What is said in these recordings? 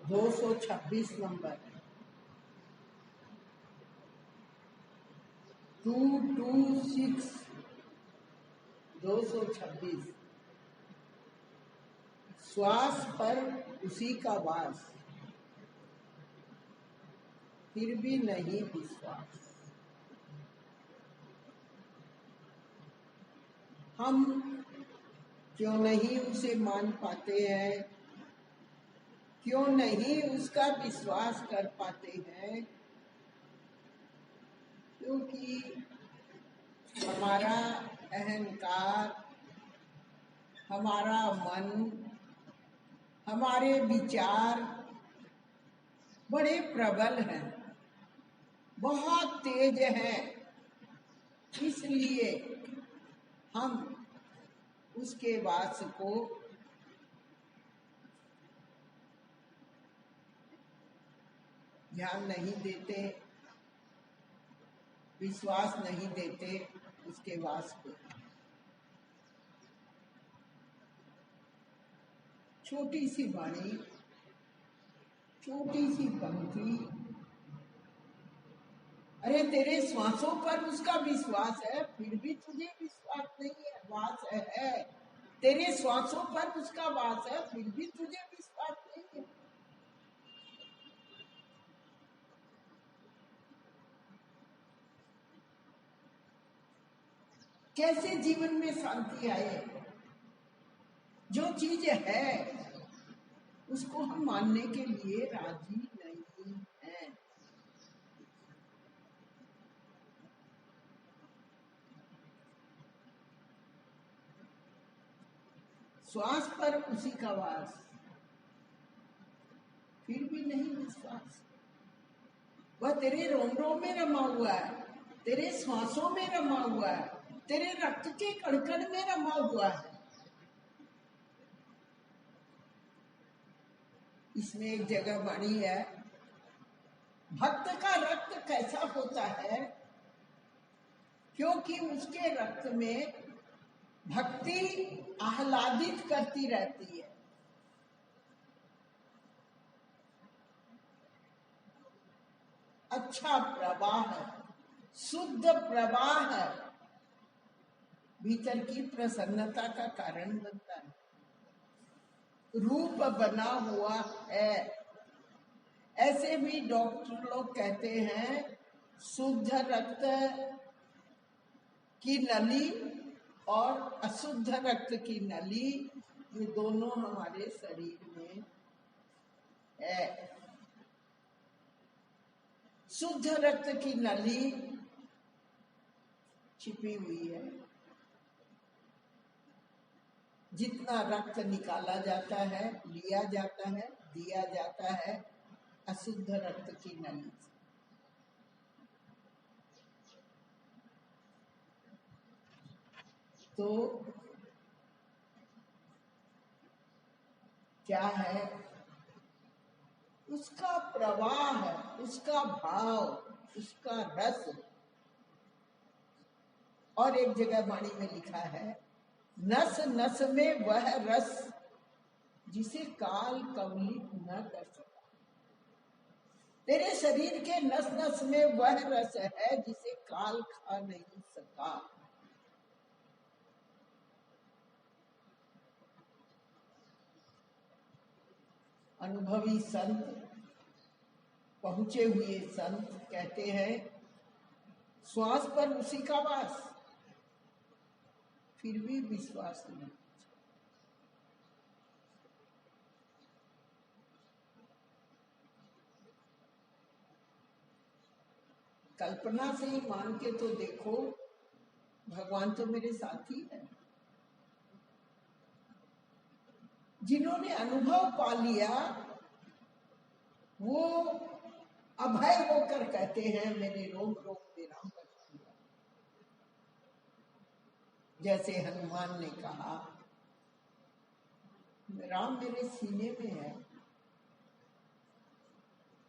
226 number 226 226। श्वास पर उसी का वास, फिर भी नहीं विश्वास। हम क्यों नहीं उसे मान पाते हैं, क्यों नहीं उसका विश्वास कर पाते हैं? क्योंकि हमारा अहंकार, हमारा मन, हमारे विचार बड़े प्रबल हैं, बहुत तेज हैं। इसलिए हम उसके वास को ध्यान नहीं देते, विश्वास नहीं देते उसके वास को। छोटी सी वाणी, छोटी सी पंक्ति, अरे तेरे श्वासों पर उसका विश्वास है, फिर भी तुझे विश्वास नहीं है, वास है। तेरे श्वासों पर उसका वास है, फिर भी तुझे विश्वास नहीं है। कैसे जीवन में शांति आए? जो चीज है उसको हम मानने के लिए राजी नहीं हैं। श्वास पर उसी का वास, फिर भी नहीं विश्वास। वह तेरे रोम रोम में रमा हुआ है, तेरे श्वासों में रमा हुआ है, तेरे रक्त के कण-कण में रमा हुआ है। इसमें एक जगह वाणी है, भक्त का रक्त कैसा होता है? क्योंकि उसके रक्त में भक्ति आह्लादित करती रहती है। अच्छा प्रवाह है, शुद्ध प्रवाह है, भीतर की प्रसन्नता का कारण बनता है, रूप बना हुआ है। ऐसे भी डॉक्टर लोग कहते हैं शुद्ध रक्त की नली और अशुद्ध रक्त की नली, ये दोनों हमारे शरीर में है। शुद्ध रक्त की नली छिपी हुई है, जितना रक्त निकाला जाता है, लिया जाता है, दिया जाता है अशुद्ध रक्त की नली से। तो क्या है? उसका प्रवाह, उसका भाव, उसका रस। और एक जगह वाणी में लिखा है, नस नस में वह रस जिसे काल कवलित न कर सका। तेरे शरीर के नस नस में वह रस है जिसे काल खा नहीं सका। अनुभवी संत, पहुंचे हुए संत कहते हैं श्वास पर उसी का वास, फिर भी विश्वास नहीं। कल्पना से ही मान के तो देखो, भगवान तो मेरे साथी है। जिन्होंने अनुभव पा लिया वो अभय होकर कहते हैं मेरे रोम रोम में राम बसा हुआ। जैसे हनुमान ने कहा राम मेरे सीने में है,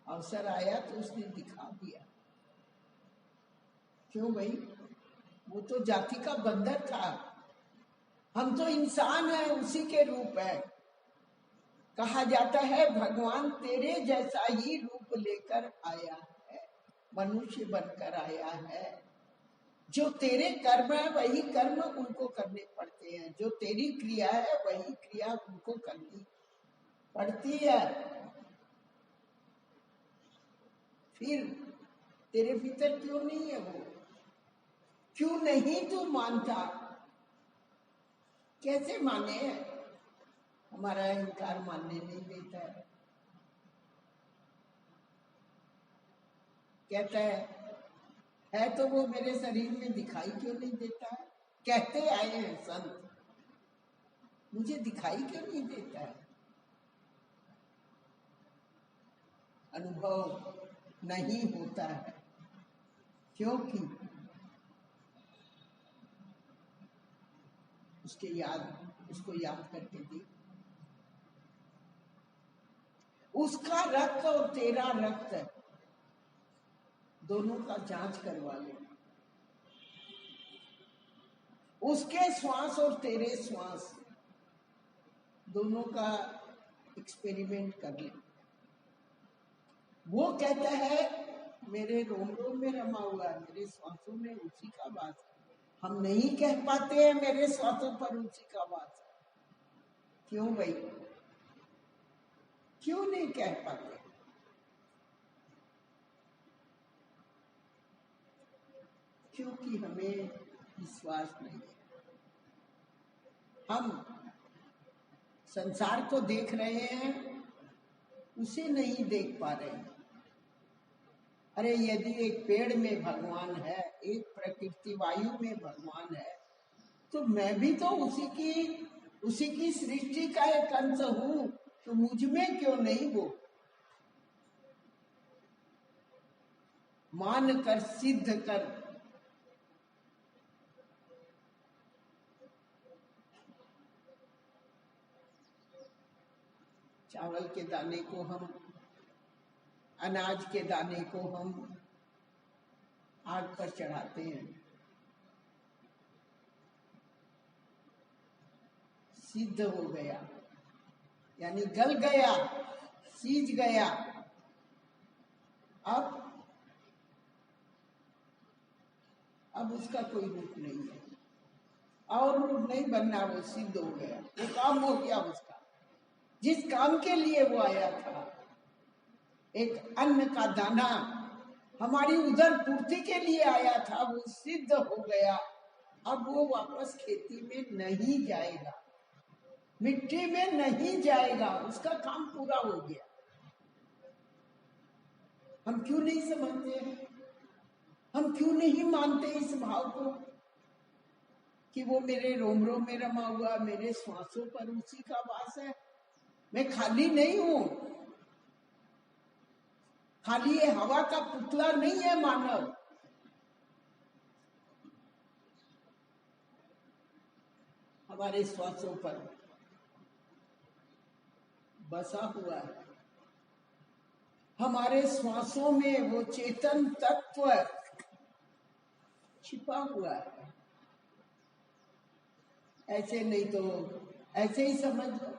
अवसर आया तो उसने दिखा दिया। क्यों भाई? वो तो जाति का बंदर था, हम तो इंसान हैं, उसी के रूप है। कहा जाता है भगवान तेरे जैसा ही रूप लेकर आया है, मनुष्य बनकर आया है। जो तेरे कर्म है वही कर्म उनको करने पड़ते हैं, जो तेरी क्रिया है वही क्रिया उनको करनी पड़ती है। फिर तेरे भीतर क्यों नहीं है वो? क्यों नहीं तू मानता? कैसे माने? हमारा अहंकार मानने नहीं देता है। कहता है तो वो मेरे शरीर में दिखाई क्यों नहीं देता है? कहते आए हैं संत, मुझे दिखाई क्यों नहीं देता है? अनुभव नहीं होता है क्योंकि उसको याद करके देख, उसका रक्त और तेरा रक्त दोनों का जांच करवा ले, उसके श्वास और तेरे श्वास दोनों का एक्सपेरिमेंट कर ले। वो कहता है मेरे रोम रोम में रमा हुआ है, मेरे श्वासों में उसी का वास है। हम नहीं कह पाते हैं मेरे श्वासों पर उसी का वास है। क्यों भाई, क्यों नहीं कह पाते? क्योंकि हमें विश्वास नहीं है। हम संसार को देख रहे हैं, उसे नहीं देख पा रहे हैं। अरे यदि एक पेड़ में भगवान है, एक प्रकृति वायु में भगवान है, तो मैं भी तो उसी की सृष्टि का एक अंश हूं, तो मुझ में क्यों नहीं वो? मान कर सिद्ध कर चावल के दाने को हम, अनाज के दाने को हम आग पर चढ़ाते हैं, सिद्ध हो गया यानी गल गया, सीज गया। अब उसका कोई रूप नहीं है, और रूप नहीं बनना, वो सिद्ध हो गया, वो काम हो गया उसका, जिस काम के लिए वो आया था। एक अन्न का दाना हमारी उधर पूर्ति के लिए आया था, वो सिद्ध हो गया। अब वो वापस खेती में नहीं जाएगा, मिट्टी में नहीं जाएगा, उसका काम पूरा हो गया। हम क्यों नहीं समझते हैं? हम क्यों नहीं मानते इस भाव को कि वो मेरे रोम रोम में रमा हुआ, मेरे श्वासों पर उसी का वास है। मैं खाली नहीं हूं, खाली ये हवा का पुतला नहीं है मानव। हमारे श्वासों पर बसा हुआ है, हमारे श्वासों में वो चेतन तत्व छिपा हुआ है। ऐसे नहीं तो ऐसे ही समझ लो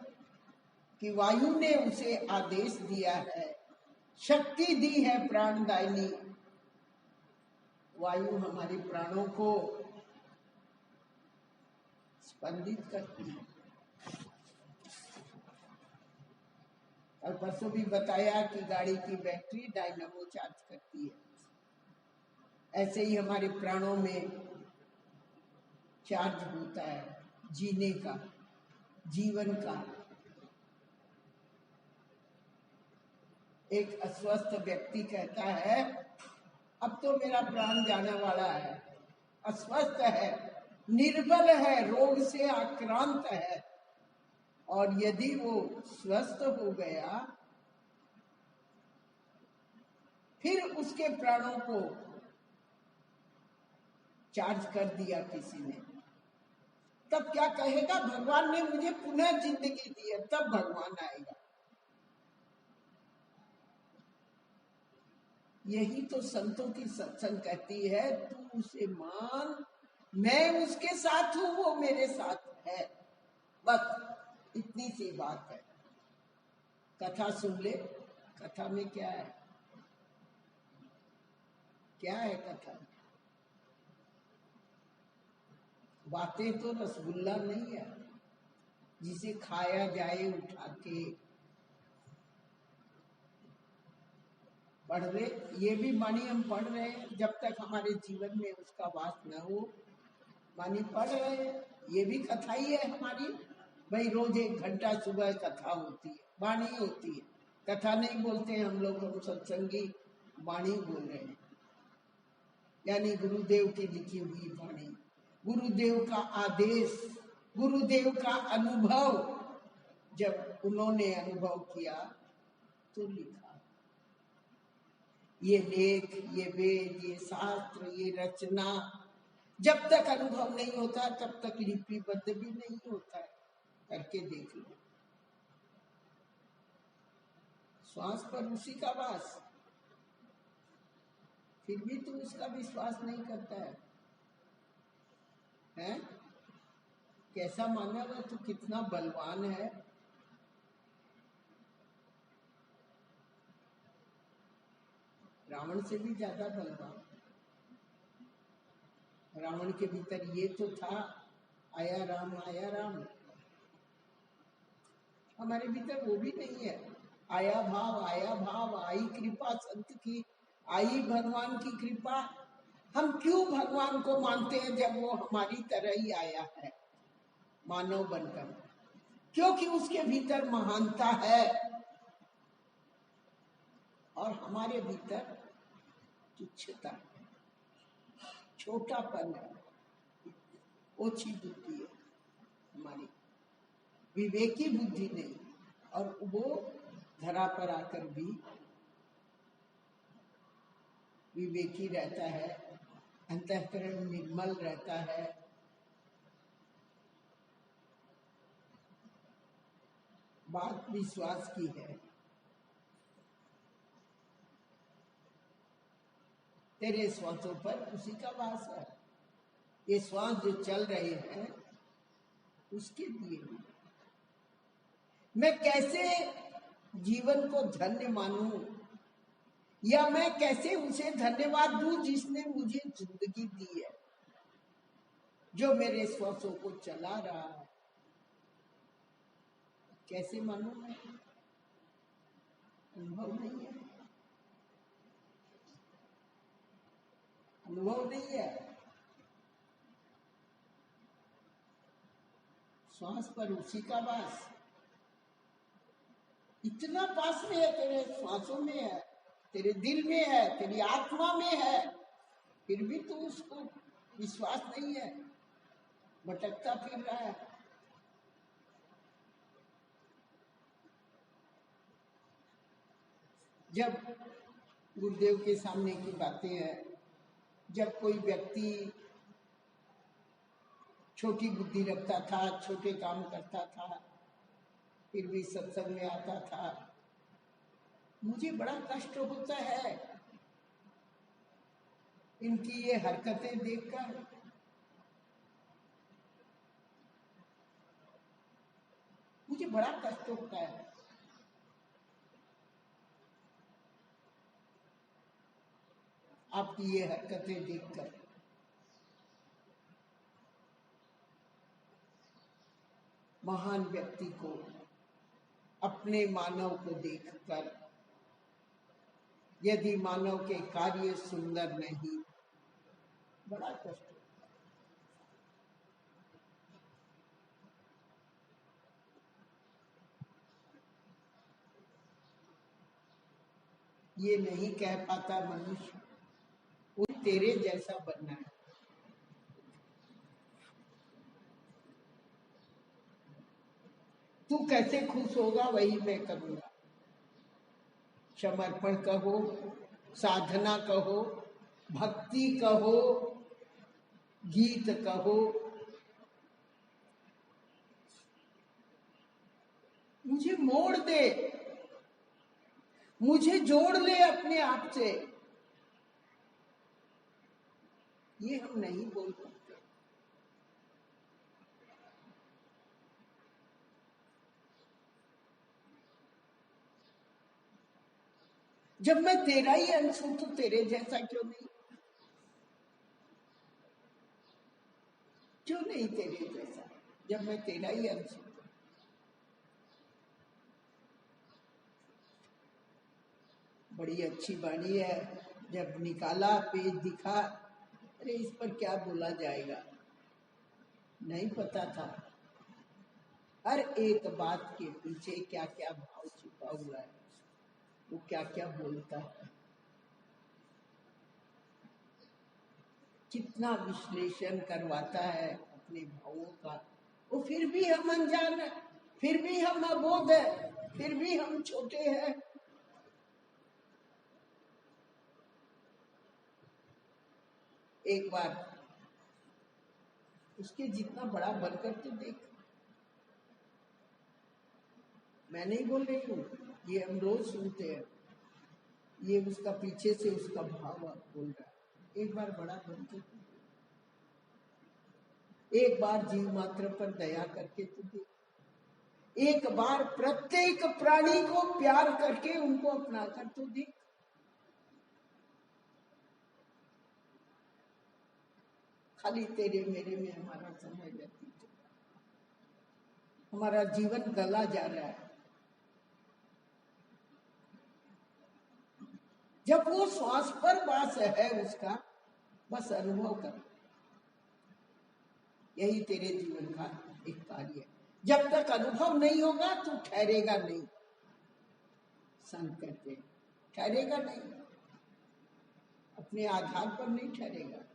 कि वायु ने उसे आदेश दिया है, शक्ति दी है प्राणदायिनी। वायु हमारे प्राणों को स्पंदित करती है। और परसों भी बताया कि गाड़ी की बैटरी डायनामो चार्ज करती है, ऐसे ही हमारे प्राणों में चार्ज होता है जीने का, जीवन का। एक अस्वस्थ व्यक्ति कहता है अब तो मेरा प्राण जाने वाला है, अस्वस्थ है, निर्बल है, रोग से आक्रांत है, और यदि वो स्वस्थ हो गया, फिर उसके प्राणों को चार्ज कर दिया किसी ने, तब क्या कहेगा? भगवान ने मुझे पुनः जिंदगी दी है। तब भगवान आएगा। यही तो संतों की सत्संग कहती है, तू उसे मान, मैं उसके साथ हूं, वो मेरे साथ है। बस इतनी सी बात है। कथा सुन ले। कथा में क्या है? क्या है कथा? बातें तो रसगुल्ला नहीं है जिसे खाया जाए उठा के। पढ़ रहे, ये भी वाणी हम पढ़ रहे हैं, जब तक हमारे जीवन में उसका वास न हो वाणी पढ़ रहे हैं। ये भी कथा ही है हमारी। भाई रोज 1 घंटा सुबह कथा होती है, वाणी होती है। कथा नहीं बोलते हैं हम लोग, हम सत्संगी वाणी बोल रहे हैं, यानी गुरुदेव की लिखी हुई वाणी, गुरुदेव का आदेश, गुरुदेव का अनुभव। जब उन्होंने अनुभव किया तो लिखा। ये लेख, ये वेद, ये शास्त्र, ये रचना, जब तक अनुभव नहीं होता तब तक लिपिबद्ध भी नहीं होता है। करके देख लो। श्वास पर उसी का वास, फिर भी तू उसका विश्वास नहीं करता है, हैं? कैसा मानव है तू, कितना बलवान है। रावण से भी ज्यादा बलवान। रावण के भीतर ये तो था, आया राम आया राम। हमारे भीतर वो भी नहीं है। आया भाव, आया भाव, आई कृपा संत की, आई भगवान की कृपा। हम क्यों भगवान को मानते हैं जब वो हमारी तरह ही आया है मानव बनकर? क्योंकि उसके भीतर महानता है और हमारे भीतर तुच्छता है, छोटापन है, ओछी बुद्धि है हमारी, विवेकी बुद्धि नहीं। और वो धरा पर आकर भी विवेकी रहता है, अंतःकरण निर्मल रहता है। बात विश्वास की है। तेरे श्वासों पर उसी का वास है। ये श्वास जो चल रहे हैं उसके लिए मैं कैसे जीवन को धन्य मानूं, या मैं कैसे उसे धन्यवाद दूं जिसने मुझे जिंदगी दी है, जो मेरे श्वासों को चला रहा है। कैसे मानूं मैं? अनुभव नहीं है, अनुभव नहीं है। श्वास पर उसी का वास, इतना पास में है, तेरे श्वासों में है, तेरे दिल में है, तेरी आत्मा में है, फिर भी तू उसको विश्वास नहीं है, भटकता फिर रहा है। जब गुरुदेव के सामने की बातें हैं, जब कोई व्यक्ति छोटी बुद्धि रखता था, छोटे काम करता था, फिर भी सत्संग में आता था, मुझे बड़ा कष्ट होता है इनकी ये हरकतें देखकर। मुझे बड़ा कष्ट होता है। आपकी ये हरकतें देखकर। महान व्यक्ति को, अपने मानव को देखकर यदि मानव के कार्य सुंदर नहीं, बड़ा कष्ट। ये नहीं कह पाता मनुष्य वो तेरे जैसा बनना है। तू कैसे खुश होगा वही मैं करूंगा। समर्पण कहो, साधना कहो, भक्ति कहो, गीत कहो, मुझे मोड़ दे, मुझे जोड़ ले अपने आप से। ये हम नहीं बोल पाते। जब मैं तेरा ही अंश हूं तो तेरे जैसा क्यों नहीं? क्यों नहीं तेरे जैसा, जब मैं तेरा ही अंश हूं? बड़ी अच्छी वाणी है। जब निकाला पेज दिखा, अरे इस पर क्या बोला जाएगा, नहीं पता था हर एक बात के पीछे क्या क्या भाव छुपा हुआ है, वो क्या क्या बोलता है, कितना विश्लेषण करवाता है अपने भावों का। वो फिर भी हम अनजान है, फिर भी हम अबोध है, फिर भी हम छोटे हैं। एक बार उसके जितना बड़ा बनकर तो देख। मैं नहीं बोल रही हूँ, ये हम रोज सुनते हैं, ये उसका पीछे से उसका भाव बोल रहा है। एक बार बड़ा बनकर, एक बार जीव मात्र पर दया करके तो देख, एक बार प्रत्येक प्राणी को प्यार करके उनको अपना कर तो देख। खाली तेरे मेरे में हमारा समय व्यतीत, हमारा जीवन गला जा रहा है। जब वो श्वास पर वास है उसका, बस अनुभव कर, यही तेरे जीवन का एक कार्य है। जब तक अनुभव नहीं होगा तो ठहरेगा नहीं। संत कहते हैं ठहरेगा नहीं, अपने आधार पर नहीं ठहरेगा।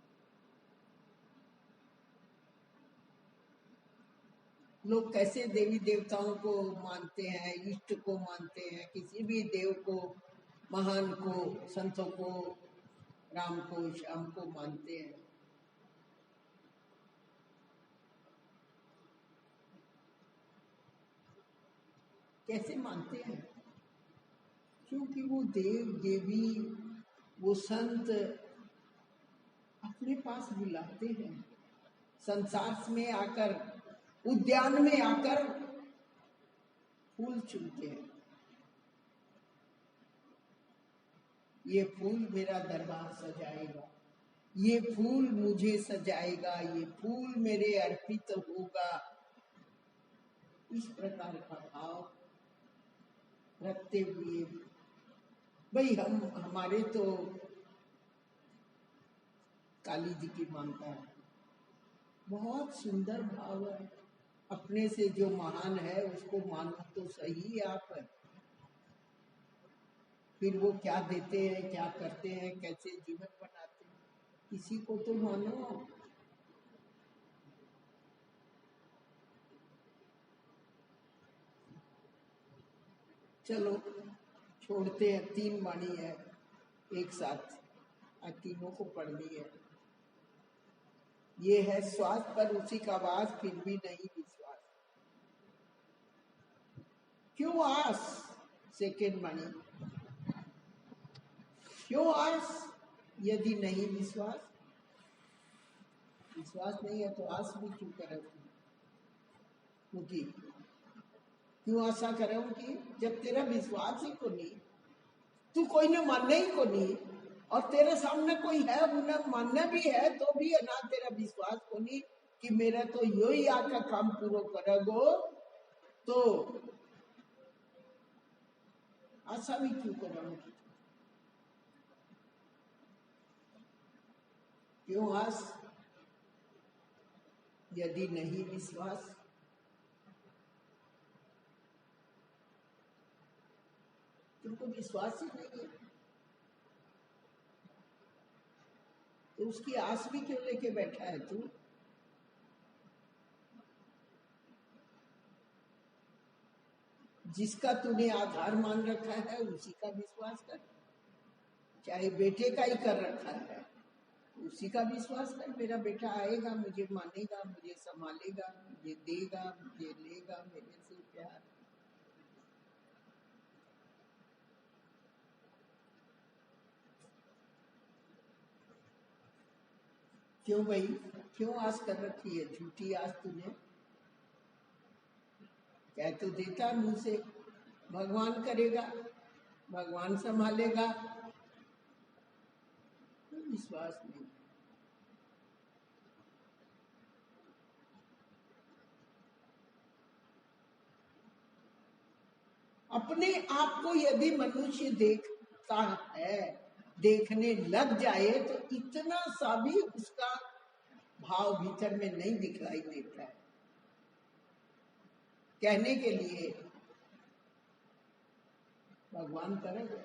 लोग कैसे देवी देवताओं को मानते हैं, इष्ट को मानते हैं, किसी भी देव को, महान को, संतों को, राम को, श्याम को मानते हैं। कैसे मानते हैं? क्योंकि वो देव देवी, वो संत अपने पास बुलाते हैं, संसार में आकर, उद्यान में आकर फूल चुनते हैं। ये फूल मेरा दरबार सजाएगा, ये फूल मुझे सजाएगा, ये फूल मेरे अर्पित होगा, इस प्रकार का भाव रखते हुए। भाई हमारे तो काली जी की मानता है, बहुत सुंदर भाव है। अपने से जो महान है उसको मानो तो सही आप। फिर वो क्या देते हैं, क्या करते हैं, कैसे जीवन बनाते हैं, किसी को तो मानो। चलो छोड़ते हैं, 3 वाणी है एक साथ, आज तीनों को पढ़नी है। ये है श्वास पर उसी का वास, फिर भी नहीं विश्वास। क्यों आस? सेकेंड वाणी, क्यों आस यदि नहीं विश्वास? विश्वास नहीं है तो आस भी क्यों करें? क्योंकि क्यों आशा करें कि जब तेरा विश्वास ही को नहीं, तू कोई ने मानने ही को नहीं, और तेरे सामने कोई है उन्हें मानना भी है तो भी है ना, तेरा विश्वास को नहीं कि मेरा तो यो ही आका काम पूरा करेगो, तो आशा भी क्यों करूंगी? क्यों आस यदि नहीं विश्वास? तुमको विश्वास ही नहीं है तो उसकी आस भी क्यों लेके बैठा है तू? जिसका तूने आधार मान रखा है उसी का विश्वास कर, चाहे बेटे का ही कर रखा है उसी का विश्वास कर। मेरा बेटा आएगा, मुझे मानेगा, मुझे संभालेगा, मुझे देगा, मुझे लेगा, मेरे से प्यार। क्यों भाई, क्यों आस कर रखी है? झूठी आस तूने। कह तो देता मुंह से भगवान करेगा, भगवान संभालेगा, विश्वास नहीं। अपने आप को यदि मनुष्य देखता है, देखने लग जाए, तो इतना सा भी उसका भाव भीतर में नहीं दिखलाई देता है। कहने के लिए भगवान करेगा,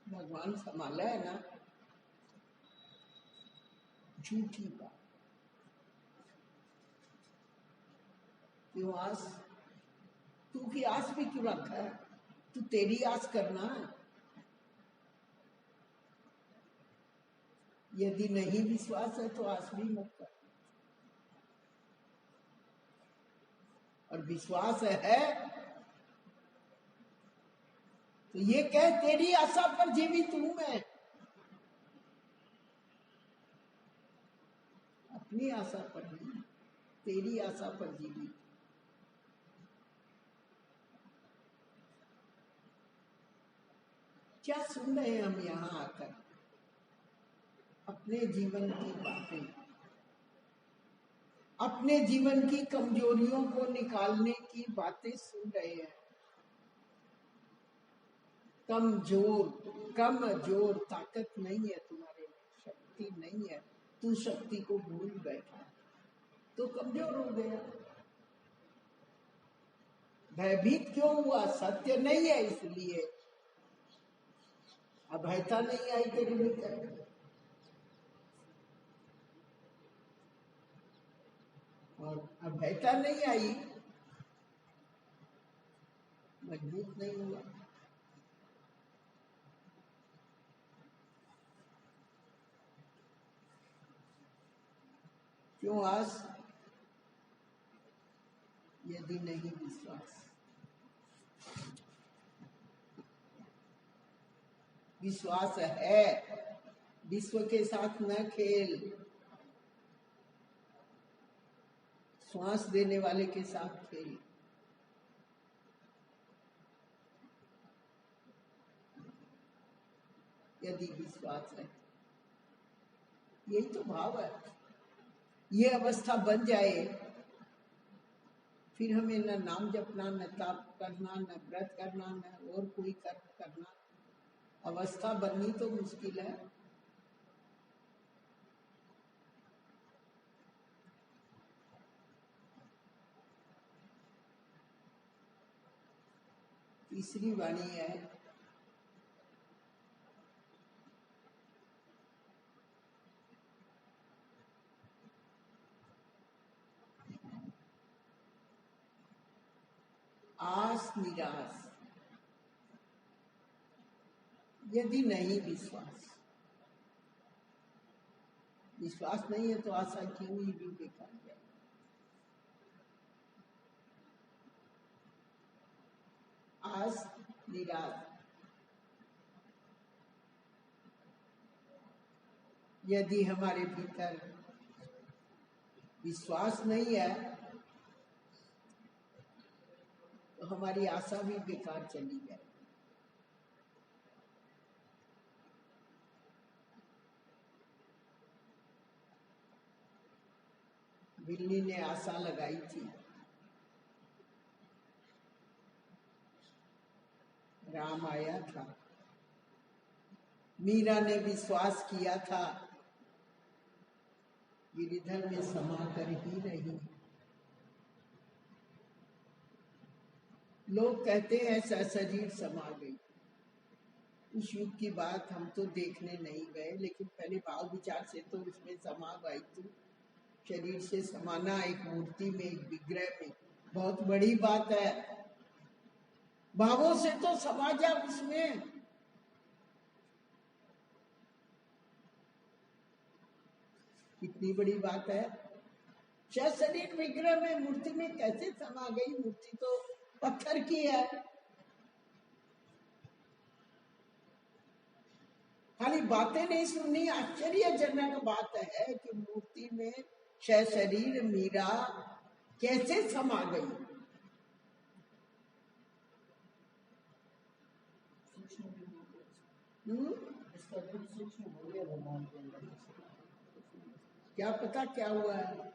भगवान संभाला है ना, झूठी बात। क्यों आस? तू की आस भी क्यों रखा है? तू तेरी आस करना है। यदि नहीं विश्वास है तो आस भी मत कर। और विश्वास है तो ये कह, तेरी आशा पर जीवित हूं मैं, अपनी आशा पर नहीं, तेरी आशा पर जीवित। क्या सुन रहे हैं हम यहाँ आकर? अपने जीवन की बातें, अपने जीवन की कमजोरियों को निकालने की बातें सुन रहे हैं। कमजोर ताकत नहीं है तुम्हारे में, शक्ति नहीं है, तू शक्ति को भूल बैठा तो कमजोर हो गया। भयभीत क्यों हुआ? सत्य नहीं है इसलिए। अभयता नहीं आई तेरे भीतर, और अभयता नहीं आई, मजबूत नहीं हुआ। क्यों आस? यदि नहीं विश्वास। विश्वास है, विश्व के साथ न खेल, श्वास देने वाले के साथ खेल। यदि विश्वास है, यही तो भाव है। ये अवस्था बन जाए, फिर हमें न नाम जपना, न ताप करना, न व्रत करना, न और कोई कर्म करना। अवस्था बननी तो मुश्किल है। तीसरी वाणी है, आस निराश। यदि नहीं विश्वास, विश्वास नहीं है तो आशा क्यों ही भी बेकार है। आस निराश। यदि हमारे भीतर विश्वास नहीं है तो हमारी आशा भी बेकार चली जाए। बिल्ली ने आशा लगाई थी, राम आया था। मीरा ने विश्वास किया था, गिरिधर में समा कर ही रही। लोग कहते हैं सशरीर समा गई। उस युग की बात हम तो देखने नहीं गए, लेकिन पहले भाव विचार से तो उसमें समा गई थी। शरीर से समाना एक मूर्ति में, एक विग्रह में बहुत बड़ी बात है। भावों से तो समा जा उसमें। कितनी बड़ी बात है। शरीर विग्रह में, मूर्ति में कैसे समा गई? मूर्ति तो पत्थर की है। खाली बातें नहीं सुननी, आश्चर्यजनक बात है कि मूर्ति में शरीर मीरा कैसे समा गई। इसका दुख सूक्ष्म हो गया भगवान के अंदर। क्या पता क्या हुआ है,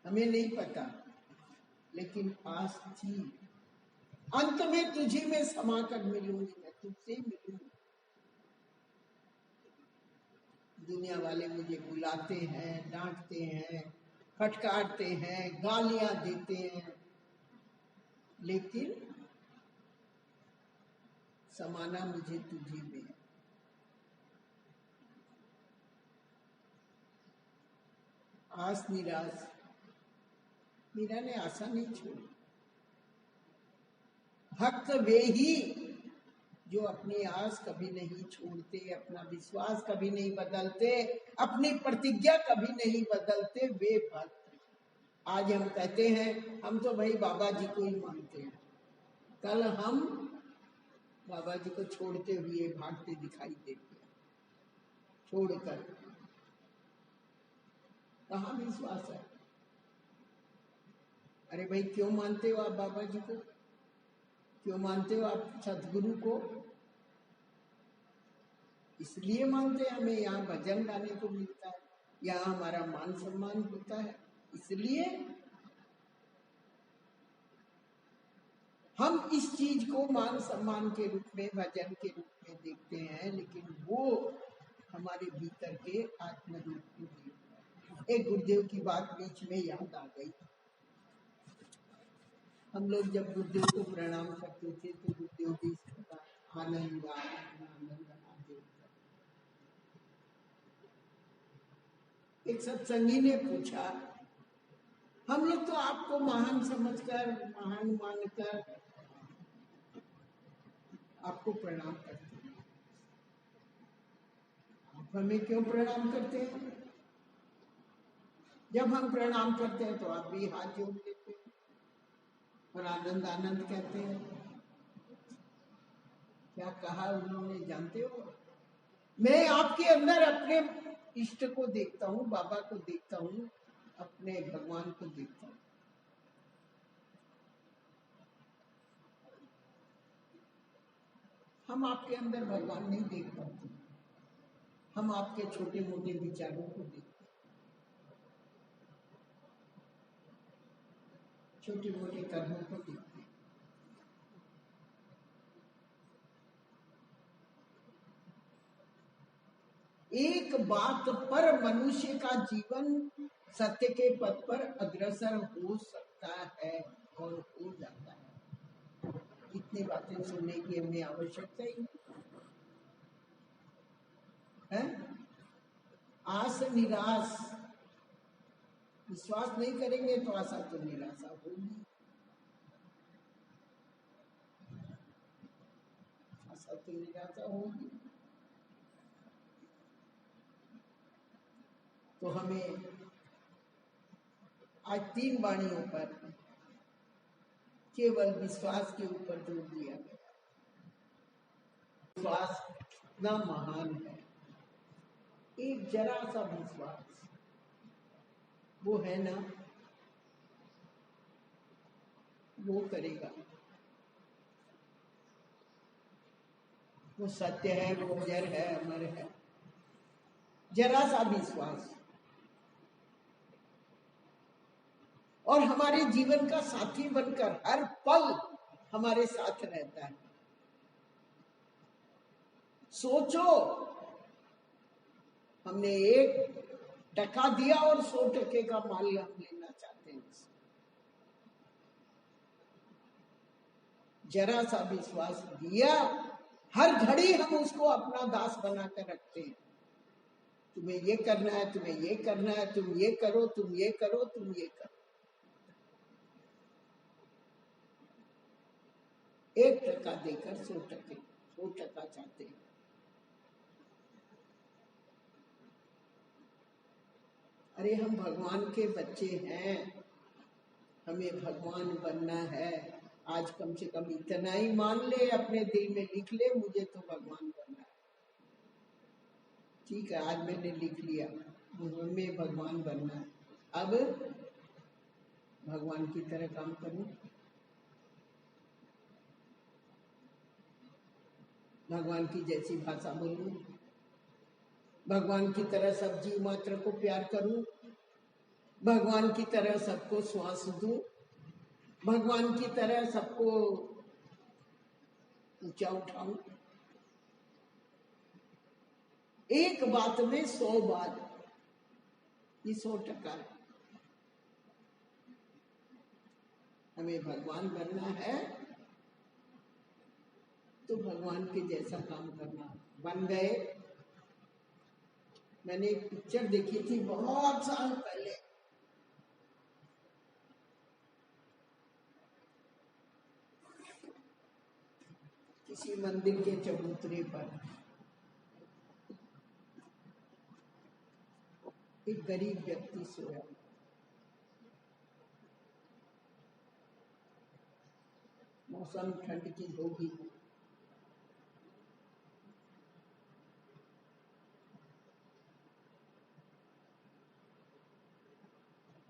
हमें नहीं पता, लेकिन आस थी अंत में तुझी में समाकर मिलूंगी, मैं तुझसे ही मिलूंगी। दुनिया वाले मुझे बुलाते हैं, डांटते हैं, फटकारते हैं, गालियां देते हैं, लेकिन समाना मुझे तुझी में है। आस निराश, मीरा ने आशा नहीं छोड़ी। भक्त वे ही जो अपनी आस कभी नहीं छोड़ते, अपना विश्वास कभी नहीं बदलते, अपनी प्रतिज्ञा कभी नहीं बदलते, वे भक्त। आज हम कहते हैं हम तो भाई बाबा जी को ही मानते हैं, कल हम बाबा जी को छोड़ते हुए भागते दिखाई देते हैं, छोड़कर। कहाँ विश्वास है? अरे भाई क्यों मानते हो आप बाबा जी को, क्यों मानते हो आप सदगुरु को? इसलिए मानते हैं हमें यहाँ भजन गाने को मिलता है, यहाँ हमारा मान सम्मान होता है, इसलिए हम इस चीज को मान सम्मान के रूप में, भजन के रूप में देखते हैं, लेकिन वो हमारे भीतर के आत्म रूप को देखते हैं। एक गुरुदेव की बात बीच में याद आ गई। हम लोग जब गुरुदेव को प्रणाम करते थे तो गुरुदेव भी आनंद आनंद। एक सत्संगी ने पूछा, हम लोग तो आपको महान समझकर, महान मानकर आपको प्रणाम करते हैं, आप हमें क्यों प्रणाम करते हैं? जब हम प्रणाम करते हैं तो आप भी हाथ जोड़ लेते हैं और आनंद आनंद कहते हैं। क्या कहा उन्होंने जानते हो? मैं आपके अंदर अपने इष्ट को देखता हूँ, बाबा को देखता हूँ, अपने भगवान को देखता हूँ। हम आपके अंदर भगवान नहीं देख पाते, हम आपके छोटे मोटे विचारों को देखते हैं, छोटे मोटे कर्मों को देखते हैं। एक बात पर मनुष्य का जीवन सत्य के पथ पर अग्रसर हो सकता है और हो जाता है। इतनी बातें सुनने की हमें आवश्यकता ही है। आस निराश, विश्वास नहीं करेंगे तो आशा तो निराशा होगी, आशा तो निराशा होगी। तो हमें आज 3 वाणियों पर केवल विश्वास के ऊपर जोर दिया गया। विश्वास इतना महान है, एक जरा सा विश्वास वो है ना, वो करेगा, वो सत्य है, वो अजर है, अमर है। जरा सा विश्वास और हमारे जीवन का साथी बनकर हर पल हमारे साथ रहता है। सोचो, हमने 1 टका दिया और 100 टके का माल हम लेना चाहते हैं। जरा सा विश्वास दिया, हर घड़ी हम उसको अपना दास बनाकर रखते हैं। तुम्हें ये करना है, तुम्हें ये करना है, तुम ये करो, तुम ये करो, तुम ये करो। 1 टका देकर 100 टका चाहते हैं। अरे हम भगवान के बच्चे हैं, हमें भगवान बनना है। आज कम से कम इतना ही मान ले, अपने दिल में लिख ले, मुझे तो भगवान बनना है। ठीक है, आज मैंने लिख लिया, हमें भगवान बनना है। अब भगवान की तरह काम करूं। भगवान की जैसी भाषा बोलूं, भगवान की तरह सब जीव मात्र को प्यार करूं, भगवान की तरह सबको श्वास दूं, भगवान की तरह सबको ऊंचा उठाऊं। एक बात में 100 बात, ये 100% हमें भगवान बनना है तो भगवान के जैसा काम करना। बन गए। मैंने एक पिक्चर देखी थी बहुत साल पहले, किसी मंदिर के चबूतरे पर एक गरीब व्यक्ति सोया, मौसम ठंड की होगी,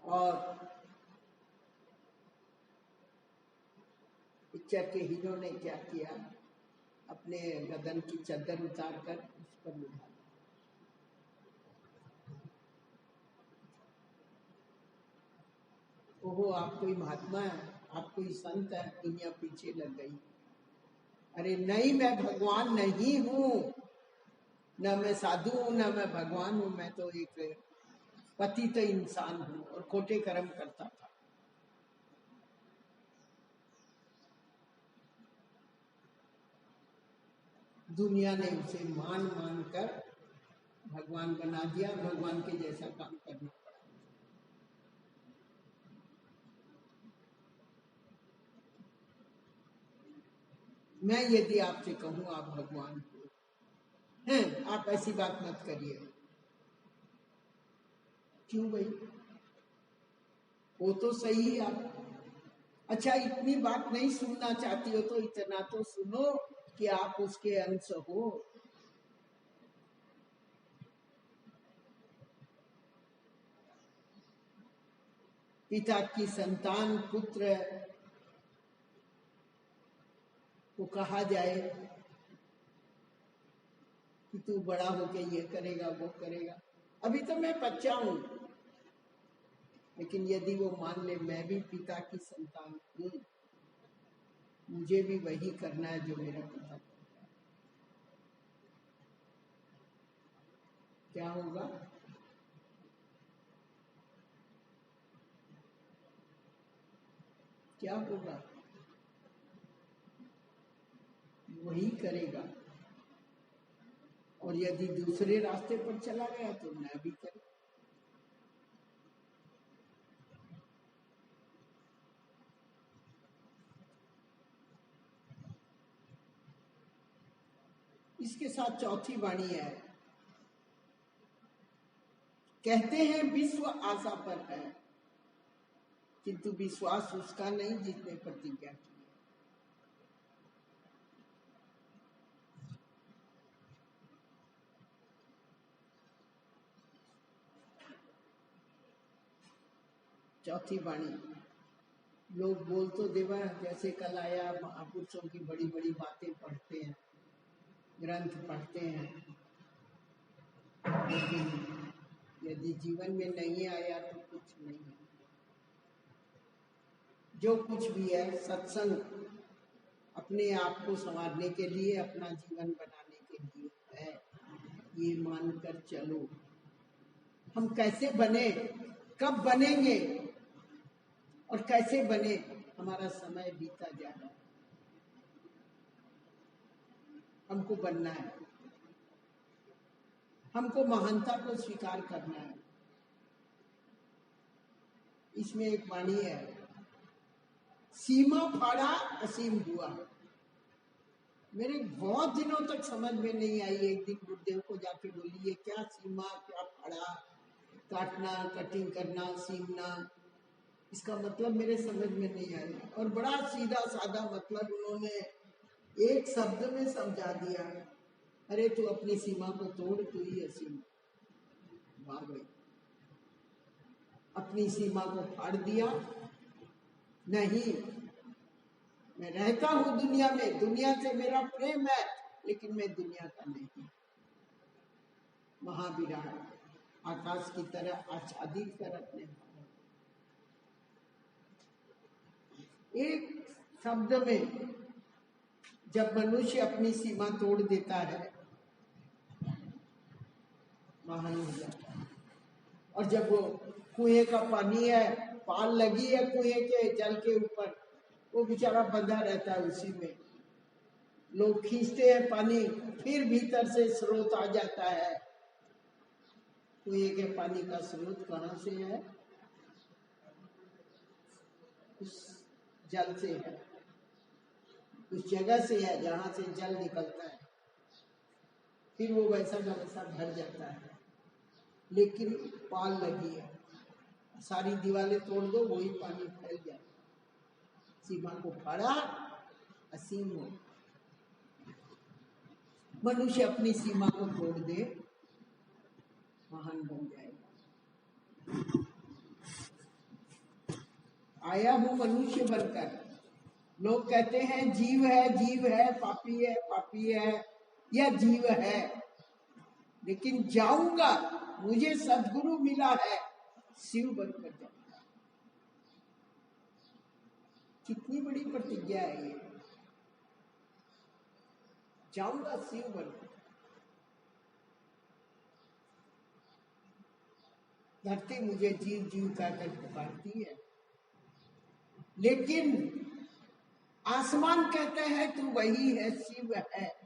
और पिक्चर के हीरो ने क्या किया, अपने बदन की चादर उतारकर उस पर लुढ़ा। ओहो, आप कोई महात्मा है, आप कोई संत है, दुनिया पीछे लग गई। अरे नहीं, मैं भगवान नहीं हूँ, न मैं साधु हूँ, न मैं भगवान हूँ, मैं तो एक पतित इंसान हूँ और खोटे कर्म करता था। दुनिया ने उसे मान मान कर भगवान बना दिया, भगवान के जैसा काम करना पड़ा। मैं यदि आपसे कहूं आप भगवान हैं, आप ऐसी बात मत करिए। क्यों भाई? वो तो सही है आप। अच्छा, इतनी बात नहीं सुनना चाहती हो तो इतना तो सुनो कि आप उसके अंश हो। पिता की संतान पुत्र को कहा जाए कि तू बड़ा होके ये करेगा वो करेगा। अभी तो मैं बच्चा हूं, लेकिन यदि वो मान ले मैं भी पिता की संतान हूं, मुझे भी वही करना है जो मेरा पिता करता है, क्या होगा? क्या होगा? वही करेगा। और यदि दूसरे रास्ते पर चला गया तो मैं भी करूं। इसके साथ चौथी वाणी है, कहते हैं विश्व आशा पर है, किंतु विश्वास उसका नहीं जिसने प्रतिज्ञा की। चौथी वाणी, लोग बोल तो देवा जैसे कल आया, महापुरुषों की बड़ी बड़ी बातें पढ़ते हैं, ग्रंथ पढ़ते हैं, लेकिन यदि जीवन में नहीं आया तो कुछ नहीं है। जो कुछ भी है सत्संग अपने आप को संवारने के लिए, अपना जीवन बनाने के लिए है, ये मानकर चलो। हम कैसे बने, कब बनेंगे और कैसे बने, हमारा समय बीता जा रहा है। हमको बनना है, हमको महानता को स्वीकार करना है। इसमें एक वाणी है, सीमा फाड़ा असीम हुआ। मेरे बहुत दिनों तक समझ में नहीं आई। एक दिन गुरुदेव को जाके बोली, ये क्या सीमा, क्या फाड़ा, काटना, कटिंग करना, सीमना, इसका मतलब मेरे समझ में नहीं आया। और बड़ा सीधा साधा मतलब उन्होंने एक शब्द में समझा दिया, अरे तू अपनी सीमा को तोड़, तू ही असीम। वाह भाई, अपनी सीमा को फाड़ दिया। नहीं, मैं रहता हूं दुनिया में, दुनिया से मेरा प्रेम है, लेकिन मैं दुनिया का नहीं। महाविराट आकाश की तरह आच्छादित कर अपने एक शब्द में जब मनुष्य अपनी सीमा तोड़ देता है, महान हो जाता है। और जब वो कुएं का पानी है, पाल लगी है कुएं के जल के ऊपर, वो बेचारा बंधा रहता है उसी में। लोग खींचते हैं पानी, फिर भीतर से स्रोत आ जाता है। कुएं के पानी का स्रोत कहाँ से है? उस जल से है, उस जगह से है जहां से जल निकलता है। फिर वो वैसा का वैसा भर जाता है। लेकिन पाल लगी है, सारी दीवारें तोड़ दो, वही पानी फैल जाए। सीमा को फाड़ा, असीम हो। मनुष्य अपनी सीमा को तोड़ दे, महान बन जाएगा। आया हूं मनुष्य बनकर। लोग कहते हैं जीव है, जीव है, पापी है, पापी है, या जीव है। लेकिन जाऊंगा, मुझे सद्गुरु मिला है, शिव बनकर जाऊंगा। कितनी बड़ी प्रतिज्ञा है ये। जाऊंगा शिव बनकर। धरती मुझे जीव जीव कहकर पुकारती है, लेकिन आसमान कहता है तू वही है, शिव है।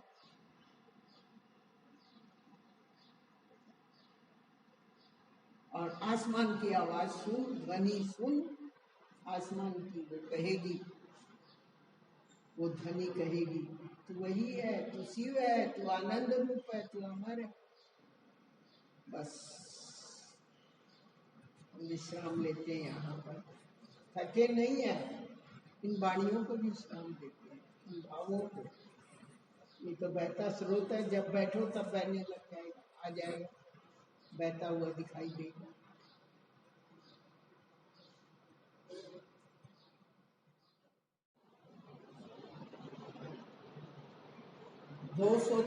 और आसमान की आवाज सुन, ध्वनि सुन, आसमान की वो कहेगी, वो ध्वनि कहेगी तू वही है, तू शिव है, तू आनंद रूप है, तू अमर है। बस विश्राम लेते हैं यहाँ पर, थके नहीं है। इन वाणियों को विश्राम देते हैं, इन भावों को। ये तो बहता स्रोत है, जब बैठो तब बहने लग जाएगा, आ जाएगा, बहता हुआ दिखाई देगा। 206